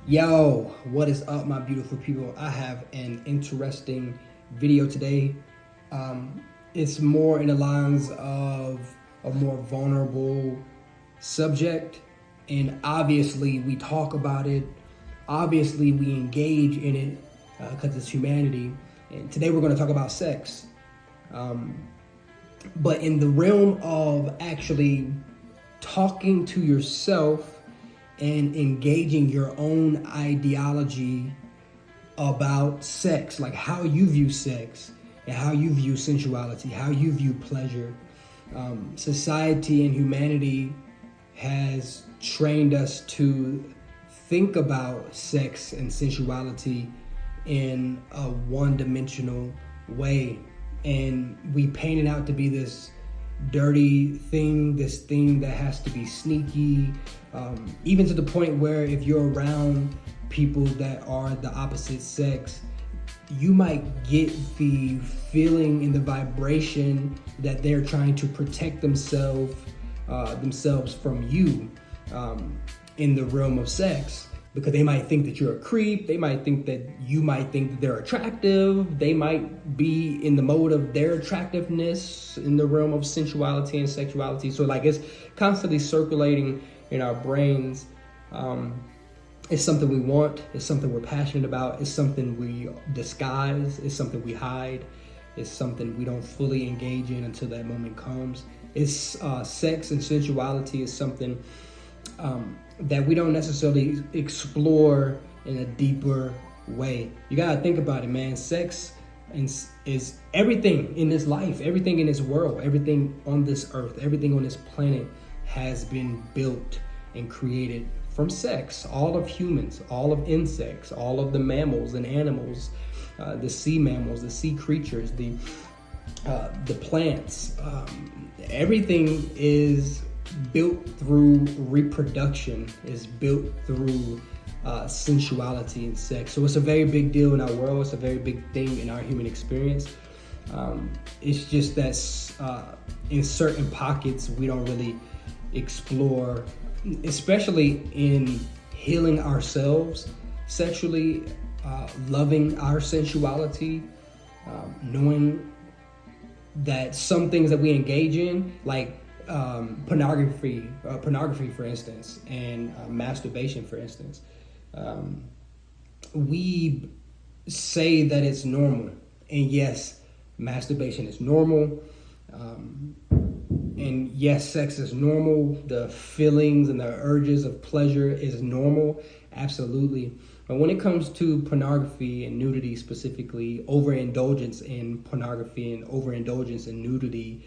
Yo, what is up, my beautiful people? I have an interesting video today. It's more in the lines of a more vulnerable subject, and obviously we talk about it. Obviously we engage in it because it's humanity. And today we're going to talk about sex. But in the realm of actually talking to yourself and engaging your own ideology about sex, like how you view sex and how you view sensuality, how you view pleasure. Society and humanity has trained us to think about sex and sensuality in a one-dimensional way, and we paint it out to be this dirty thing, this thing that has to be sneaky, even to the point where if you're around people that are the opposite sex, you might get the feeling and the vibration that they're trying to protect themselves from you in the realm of sex, because they might think that you're a creep. They might think that you might think that they're attractive. They might be in the mode of their attractiveness in the realm of sensuality and sexuality. So like it's constantly circulating in our brains. It's something we want. It's something we're passionate about. It's something we disguise. It's something we hide. It's something we don't fully engage in until that moment comes. It's sex and sensuality is something that we don't necessarily explore in a deeper way. You gotta think about it, man. Sex is everything in this life, everything in this world, everything on this earth, everything on this planet has been built and created from sex. All of humans, all of insects, all of the mammals and animals, the sea mammals, the sea creatures, the plants, everything is built through reproduction, is built through sensuality and sex. So it's a very big deal in our world. It's a very big thing in our human experience. It's just that in certain pockets we don't really explore, especially in healing ourselves sexually, loving our sensuality, knowing that some things that we engage in, like pornography, for instance, and masturbation, for instance, we say that it's normal, and yes, masturbation is normal, and yes, sex is normal. The feelings and the urges of pleasure is normal, absolutely. But when it comes to pornography and nudity specifically, overindulgence in pornography and overindulgence in nudity,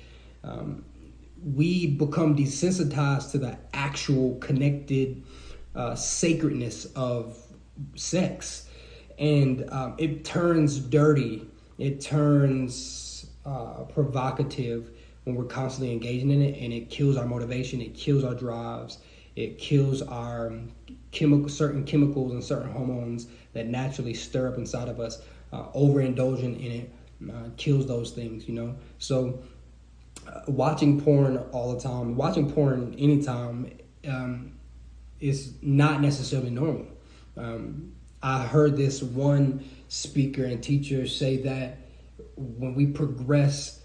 we become desensitized to the actual connected sacredness of sex. And it turns dirty, it turns provocative when we're constantly engaging in it, and it kills our motivation, it kills our drives, it kills our certain chemicals and certain hormones that naturally stir up inside of us. Overindulging in it kills those things, you know? So watching porn all the time, watching porn anytime, is not necessarily normal. I heard this one speaker and teacher say that when we progress,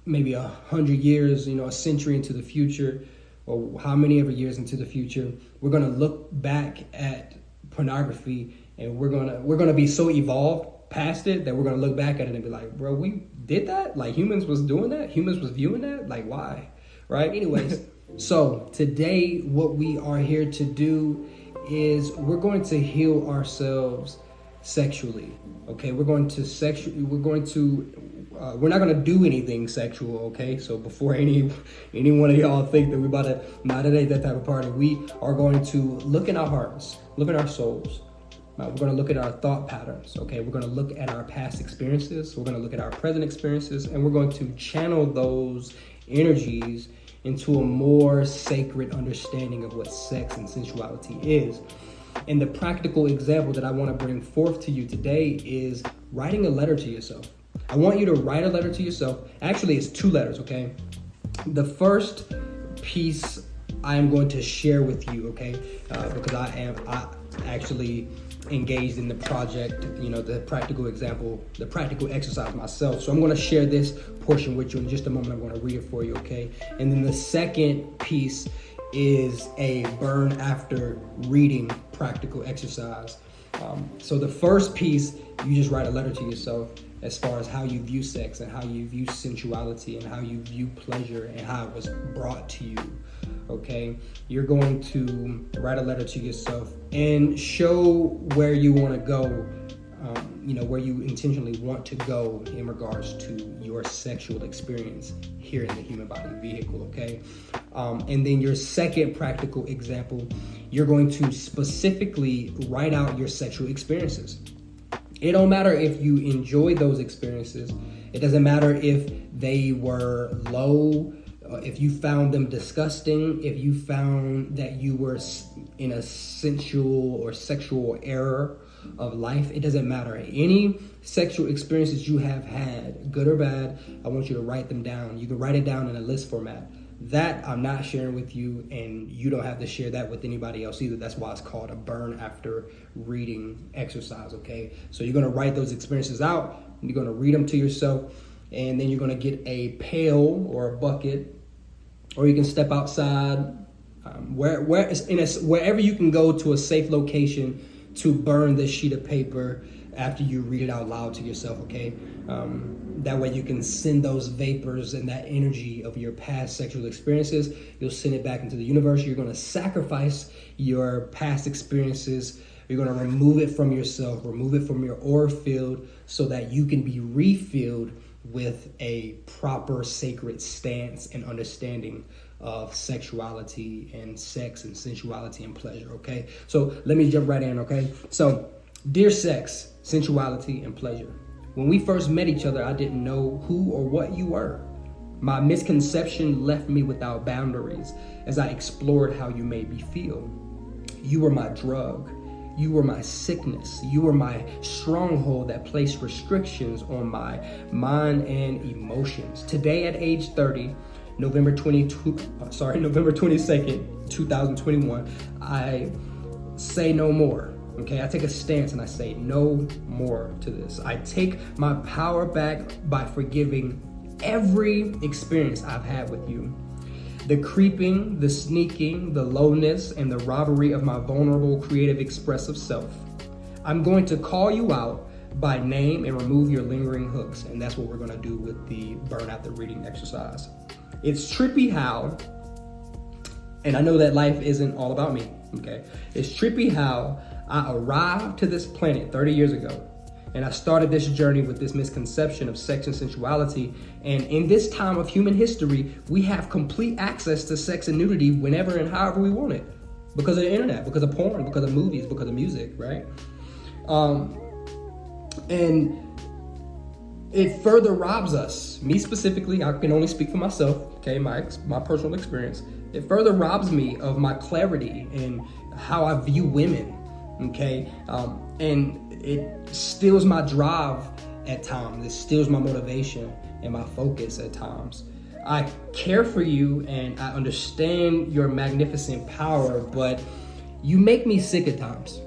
maybe 100 years, a century into the future, or how many ever years into the future, we're gonna look back at pornography and we're gonna be so evolved past it that we're gonna look back at it and be like, bro, we did that? Like humans was doing that? Humans was viewing that? Like why? Right? Anyways, so today what we are here to do is we're going to heal ourselves sexually. Okay, we're not gonna do anything sexual, okay? So before any one of y'all think that we're about to, not today, that type of party, we are going to look in our hearts, look at our souls. We're going to look at our thought patterns, okay? We're going to look at our past experiences. We're going to look at our present experiences, and we're going to channel those energies into a more sacred understanding of what sex and sensuality is. And the practical example that I want to bring forth to you today is writing a letter to yourself. I want you to write a letter to yourself. Actually, it's 2 letters, okay? The first piece I am going to share with you, okay? Because I actually engaged in the project, the practical example, the practical exercise myself. So I'm going to share this portion with you in just a moment. I'm going to read it for you, okay? And then the second piece is a burn after reading practical exercise. So the first piece, you just write a letter to yourself as far as how you view sex and how you view sensuality and how you view pleasure and how it was brought to you. Okay, you're going to write a letter to yourself and show where you want to go, where you intentionally want to go in regards to your sexual experience here in the human body vehicle, okay? And then your second practical example, you're going to specifically write out your sexual experiences. It don't matter if you enjoy those experiences. It doesn't matter if they were low, if you found them disgusting, if you found that you were in a sensual or sexual error of life. It doesn't matter. Any sexual experiences you have had, good or bad, I want you to write them down. You can write it down in a list format. That I'm not sharing with you, and you don't have to share that with anybody else either. That's why it's called a burn after reading exercise, okay? So you're going to write those experiences out, and you're going to read them to yourself, and then you're going to get a pail or a bucket, or you can step outside, wherever you can go to a safe location to burn this sheet of paper after you read it out loud to yourself, okay? That way you can send those vapors and that energy of your past sexual experiences, you'll send it back into the universe. You're going to sacrifice your past experiences. You're going to remove it from yourself, remove it from your aura field so that you can be refilled with a proper sacred stance and understanding of sexuality and sex and sensuality and pleasure, okay? So let me jump right in, okay? So, dear sex, sensuality, and pleasure. When we first met each other, I didn't know who or what you were. My misconception left me without boundaries as I explored how you made me feel. You were my drug. You were my sickness. You were my stronghold that placed restrictions on my mind and emotions. Today at age 30, November 22nd, 2021, I say no more. Okay, I take a stance and I say no more to this. I take my power back by forgiving every experience I've had with you. The creeping, the sneaking, the lowness, and the robbery of my vulnerable, creative, expressive self. I'm going to call you out by name and remove your lingering hooks. And that's what we're going to do with the burn after reading exercise. It's trippy how, and I know that life isn't all about me, okay? It's trippy how I arrived to this planet 30 years ago. And I started this journey with this misconception of sex and sensuality. And in this time of human history, we have complete access to sex and nudity whenever and however we want it. Because of the internet, because of porn, because of movies, because of music, right? And it further robs us, me specifically, I can only speak for myself, okay, my personal experience. It further robs me of my clarity and how I view women, okay? And it steals my drive at times. It steals my motivation and my focus at times. I care for you and I understand your magnificent power, but you make me sick at times.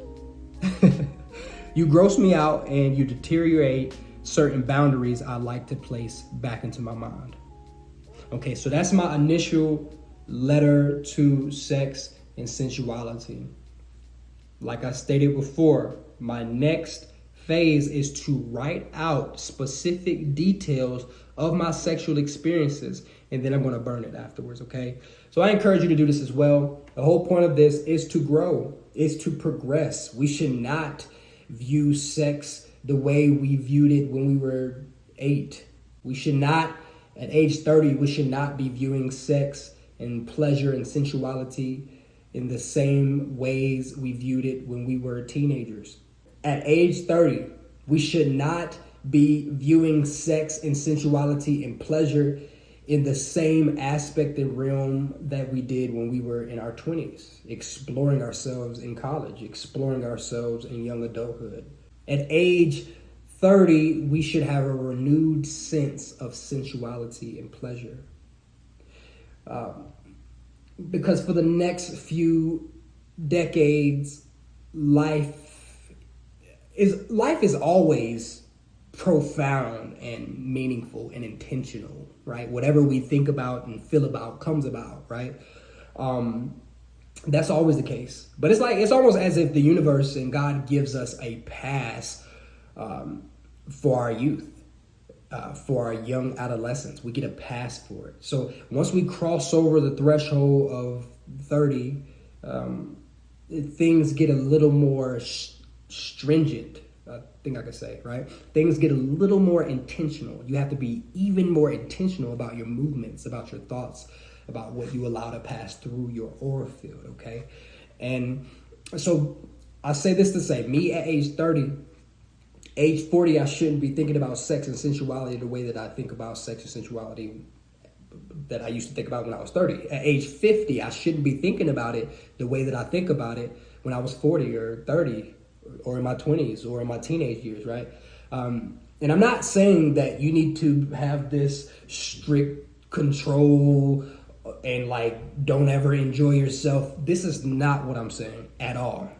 You gross me out and you deteriorate certain boundaries I like to place back into my mind. Okay, so that's my initial letter to sex and sensuality. Like I stated before, my next phase is to write out specific details of my sexual experiences, and then I'm going to burn it afterwards, okay? So I encourage you to do this as well. The whole point of this is to grow, is to progress. We should not view sex the way we viewed it when we were 8. We should not, at age 30, we should not be viewing sex and pleasure and sensuality in the same ways we viewed it when we were teenagers. At age 30, we should not be viewing sex and sensuality and pleasure in the same aspect and realm that we did when we were in our 20s, exploring ourselves in college, exploring ourselves in young adulthood. At age 30, we should have a renewed sense of sensuality and pleasure. because for the next few decades, life is always profound and meaningful and intentional, right? Whatever we think about and feel about comes about, right? That's always the case. But it's almost as if the universe and God gives us a pass for our youth. For our young adolescents, we get a pass for it. So once we cross over the threshold of 30, things get a little more stringent. I think I could say, right? Things get a little more intentional. You have to be even more intentional about your movements, about your thoughts, about what you allow to pass through your aura field, okay? And so I say this to say, me at age 30, age 40, I shouldn't be thinking about sex and sensuality the way that I think about sex and sensuality that I used to think about when I was 30. At age 50, I shouldn't be thinking about it the way that I think about it when I was 40 or 30 or in my 20s or in my teenage years, right? And I'm not saying that you need to have this strict control and like don't ever enjoy yourself. This is not what I'm saying at all.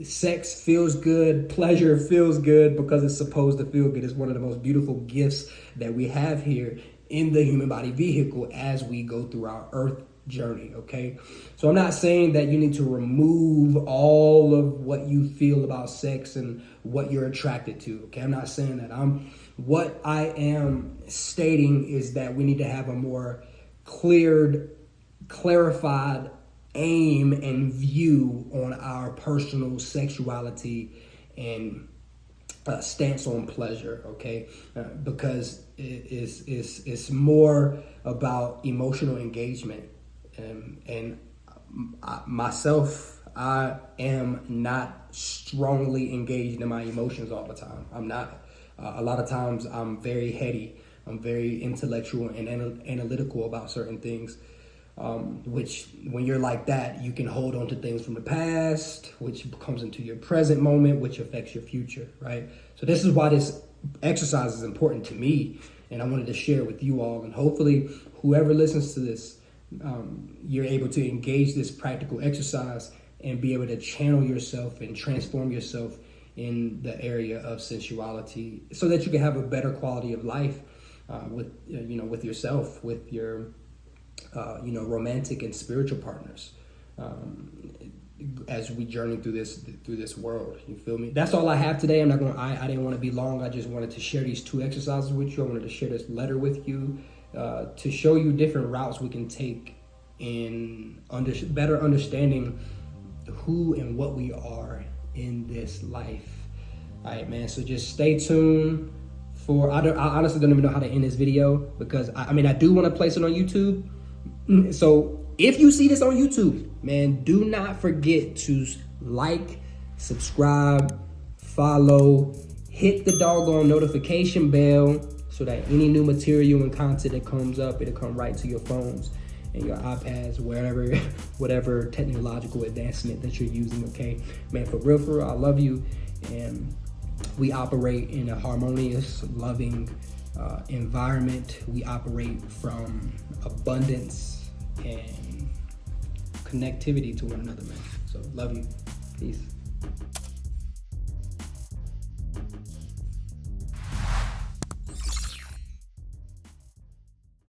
Sex feels good, pleasure feels good because it's supposed to feel good. It's one of the most beautiful gifts that we have here in the human body vehicle as we go through our earth journey, okay? So I'm not saying that you need to remove all of what you feel about sex and what you're attracted to, okay? I'm not saying that. What I am stating is that we need to have a more clarified aim and view on our personal sexuality and stance on pleasure, okay? Because it's more about emotional engagement. And I am not strongly engaged in my emotions all the time. I'm not. A lot of times I'm very heady. I'm very intellectual and analytical about certain things. Which when you're like that, you can hold on to things from the past, which comes into your present moment, which affects your future, right? So this is why this exercise is important to me, and I wanted to share it with you all, and hopefully whoever listens to this, you're able to engage this practical exercise and be able to channel yourself and transform yourself in the area of sensuality so that you can have a better quality of life with yourself, with your romantic and spiritual partners, as we journey through this world. You feel me? That's all I have today. I didn't want to be long. I just wanted to share these two exercises with you. I wanted to share this letter with you to show you different routes we can take in better understanding who and what we are in this life. All right, man. So just stay tuned. I honestly don't even know how to end this video because I do want to place it on YouTube. So if you see this on YouTube, man, do not forget to like, subscribe, follow, hit the doggone notification bell so that any new material and content that comes up, it'll come right to your phones and your iPads, whatever technological advancement that you're using, okay? Man, for real, I love you. And we operate in a harmonious, loving environment. We operate from abundance and connectivity to one another, man. So love you. Peace.